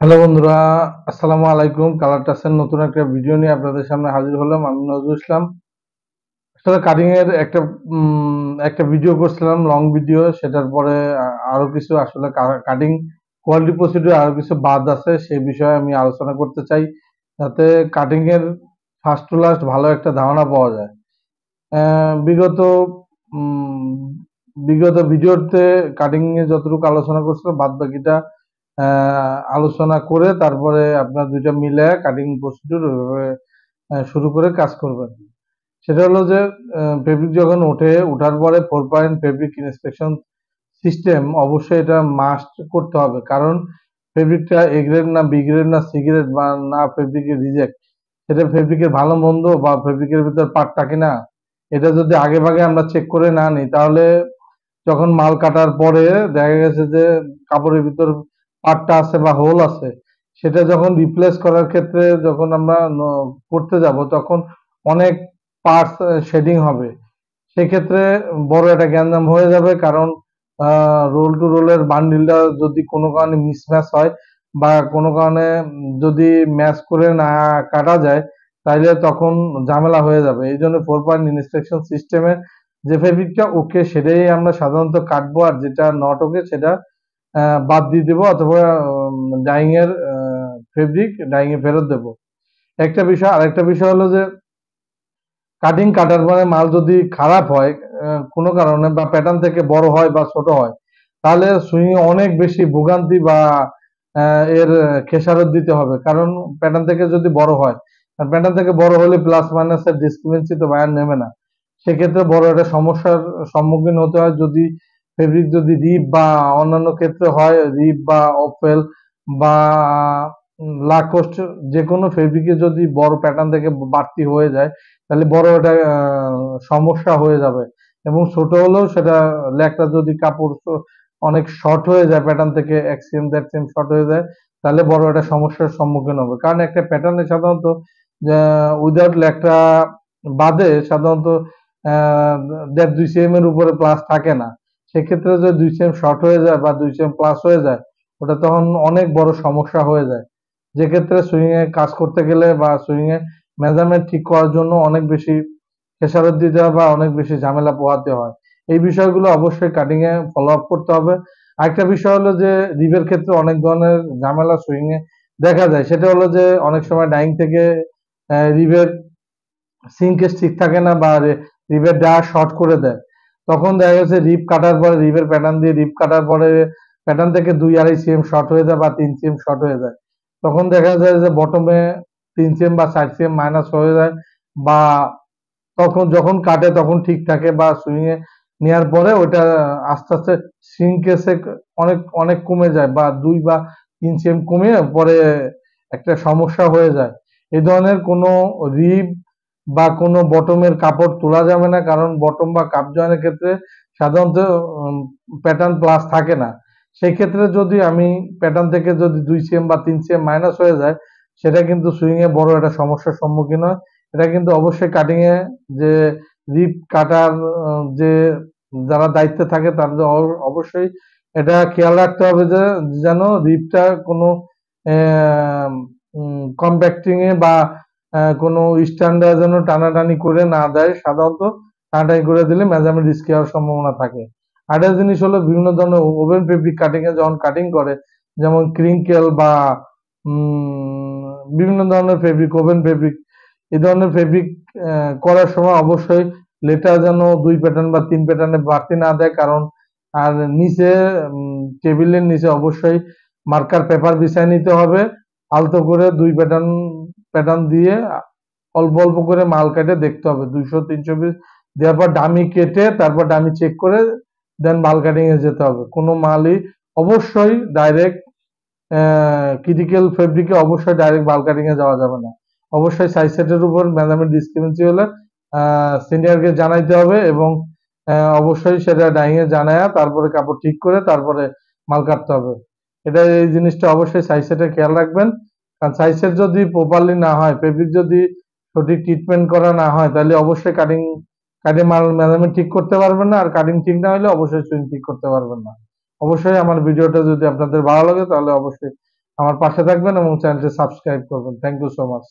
Hello বন্ধুরা, আসসালামু আলাইকুম। কালার টাচের নতুন একটা ভিডিও নিয়ে আপনাদের সামনে হাজির হলাম। আমি নজরুল ইসলাম। আসলে কাটিং এর একটা ভিডিও করছিলাম, লং ভিডিও। সেটার পরে আরো কিছু আসলে কাটিং কোয়ালিটি প্রসিডিউর আরো কিছু বাদ আছে, সেই বিষয়ে আমি আলোচনা করতে চাই, যাতে কাটিং এর ফার্স্ট টু লাস্ট ভালো একটা ধারণা পাওয়া যায়। বিগত উম, বিগত ভিডিওতে কাটিং এ যতটুকু আলোচনা করছিলাম, বাদ বাকিটা আলোচনা করে তারপরে আপনার দুইটা মিলে কাটিং প্রসিডিউর ওইভাবে শুরু করে কাজ করবেন। সেটা হলো যে ফেব্রিক যখন ওঠার পরে 4 পয়েন্ট ফেব্রিক ইন্সপেকশন সিস্টেম অবশ্যই এটা মাস্ট করতে হবে। কারণ ফেব্রিকটা এ গ্রেড না, বি গ্রেড না, সি গ্রেড, বা না ফেব্রিকের রিজেক্ট, সেটা ফেব্রিকের ভালো মন্দ বা ফেব্রিকের ভিতর পার্ট থাকে না, এটা যদি আগে ভাগে আমরা চেক করে না নিই, তাহলে যখন মাল কাটার পরে দেখা গেছে যে কাপড়ের ভিতর পাটটা আছে বা হোল আছে, সেটা যখন রিপ্লেস করার ক্ষেত্রে যখন আমরা করতে যাব, তখন অনেক পার্টস শেডিং হবে। সেক্ষেত্রে বড় একটা গ্যাঞ্জাম হয়ে যাবে। কারণ রোল টু রোলের বান্ডিলটা যদি কোনো কারণে মিসম্যাচ হয় বা কোনো কারণে যদি ম্যাচ করে না কাটা যায়, তাইলে তখন ঝামেলা হয়ে যাবে। এই জন্য 4 পয়েন্ট ইন্সপেকশন সিস্টেমের যে ফেব্রিকটা ওকে সেটাই আমরা সাধারণত কাটবো, আর যেটা নট ওকে সেটা বাদ দিয়ে দেবো, অথবা ডাইং এর ফেব্রিক ডাইং এ ফেরত দেবো। একটা বিষয়। আরেকটা বিষয় হলো যে কাটিং কাটার পরে মাল যদি খারাপ হয় কোনো কারণে, বা প্যাটার্ন থেকে বড় হয় বা ছোট হয়, তাহলে সুইং এ অনেক বেশি ভোগান্তি বা এর খেসারত দিতে হবে। কারণ প্যাটার্ন থেকে যদি বড় হয়, আর প্যাটার্ন থেকে বড় হলে প্লাস মাইনাসের ডিসক্রিমিনেন্সি তো বায়ার নেবে না। সেক্ষেত্রে বড় একটা সমস্যার সম্মুখীন হতে হয়। যদি ফেব্রিক যদি রিপ বা অন্যান্য ক্ষেত্রে হয়, রিপ বা অফেল বা লাকোস্ট, যে কোনো ফেব্রিকে যদি বড় প্যাটার্ন থেকে বাড়তি হয়ে যায়, তাহলে বড় একটা সমস্যা হয়ে যাবে। এবং ছোট হলেও সেটা লেগটা যদি কাপড় অনেক শর্ট হয়ে যায়, প্যাটার্ন থেকে 1 সেম 1.5 সেম শর্ট হয়ে যায়, তাহলে বড় একটা সমস্যার সম্মুখীন হবে। কারণ একটা প্যাটার্নে সাধারণত উইদাউট লেগটা বাদে সাধারণত 1.5 2 সেম এর উপরে প্লাস থাকে না। সেক্ষেত্রে যদি 2 সেম শর্ট হয়ে যায় বা 2 সেম প্লাস হয়ে যায়, ওটা তখন অনেক বড় সমস্যা হয়ে যায়। যে ক্ষেত্রে সুইং এ কাজ করতে গেলে বা সুইং এ মেজারমেন্ট ঠিক করার জন্য অনেক বেশি খেসারত দিতে হয় বা অনেক বেশি ঝামেলা পোহাতে হয়। এই বিষয়গুলো অবশ্যই কাটিং এ ফলো আপ করতে হবে। আরেকটা বিষয় হলো যে রিবের ক্ষেত্রে অনেক ধরনের ঝামেলা সুইং এ দেখা যায়। সেটা হলো যে অনেক সময় ডাইং থেকে রিবের সিঙ্কেজ ঠিক থাকে না, বা রিবের ডা শর্ট করে দেয়। তখন দেখা গেছে রিব কাটার পরে, রিবের প্যাটার্ন দিয়ে রিব কাটার পরে প্যাটার্ন থেকে 2 2.5 সেম শর্ট হয়ে যায় বা 3 সেম শর্ট হয়ে যায়। তখন দেখা যায় যে বটমে 3 সেম বা 4 সেম মাইনাস হয়ে যায়, বা তখন যখন কাটে তখন ঠিক থাকে, বা সুইং এ নেওয়ার পরে ওটা আস্তে আস্তে সিঙ্কেসে অনেক অনেক কমে যায়, বা 2 বা 3 সেম কমে পরে একটা সমস্যা হয়ে যায়। এই ধরনের কোনো রিব বা কোনো বটমের কাপড় তোলা যাবে না। কারণ বটম বা কাপ জয়েনের ক্ষেত্রে সাধারণত প্যাটার্ন প্লাস থাকে না। সেই ক্ষেত্রে যদি আমি প্যাটার্ন থেকে যদি 2 সেম বা 3 সেম মাইনাস হয়ে যায়, সেটা কিন্তু সুইং এ বড় একটা সমস্যার সম্মুখীন হয়। এটা কিন্তু অবশ্যই কাটিং এ যে রিপ কাটার যে যারা দায়িত্বে থাকে তাদের অবশ্যই এটা খেয়াল রাখতে হবে যে যেন রিপটা কোনো কম্প্যাক্টিং এ বা কোনো স্ট্যান্ডে যেন টানাটানি করে না দেয়। সাধারণত টানাটানি করে দিলে মেজারমেন্ট রিস্কি হওয়ার সম্ভাবনা থাকে। আরেকটা জিনিস হলো বিভিন্ন ধরনের ওভেন ফেব্রিক কাটিং এ যখন কাটিং করে, যেমন ক্রিঙ্কেল বা বিভিন্ন ধরনের ফেব্রিক, ওভেন ফেব্রিক, এই ধরনের ফেব্রিক করার সময় অবশ্যই লেটার যেন 2 প্যাটার্ন বা 3 প্যাটার্নে বাড়তি না দেয়। কারণ আর নিচে টেবিলের নিচে অবশ্যই মার্কার পেপার বিছায় নিতে হবে। আলতো করে 2 প্যাটার্ন প্যাটার্ন দিয়ে অল্প অল্প করে মাল কেটে দেখতে হবে। 200 300 পিস দেওয়ার পর ডামি কেটে তারপর ডামি চেক করে দেন মাল কাটিং এ যেতে হবে। কোনো মালই অবশ্যই ডাইরেক্ট ক্রিটিক্যাল ফেব্রিকে অবশ্যই ডাইরেক্ট বাল কাটিং এ যাওয়া যাবে না। অবশ্যই সাইজ সেটের উপর মেজারমেন্ট ডিসক্রিমিনেন্সি হলে সিনিয়রকে জানাইতে হবে, এবং অবশ্যই সেটা ডাইং এ জানায়া তারপরে কাপড় ঠিক করে তারপরে মাল কাটতে হবে। এটা এই জিনিসটা অবশ্যই সাইজ সেটের খেয়াল রাখবেন। কারণ সাইজ সেট যদি প্রপারলি না হয়, ফেব্রিক যদি সঠিক ট্রিটমেন্ট করা না হয়, তাহলে অবশ্যই কাটিং মাল মেজারমেন্ট ঠিক করতে পারবেন না। আর কাটিং ঠিক না হলে অবশ্যই সুইং ঠিক করতে পারবেন না। অবশ্যই আমার ভিডিওটা যদি আপনাদের ভালো লাগে তাহলে অবশ্যই আমার পাশে থাকবেন এবং চ্যানেলটি সাবস্ক্রাইব করবেন। Thank you so much.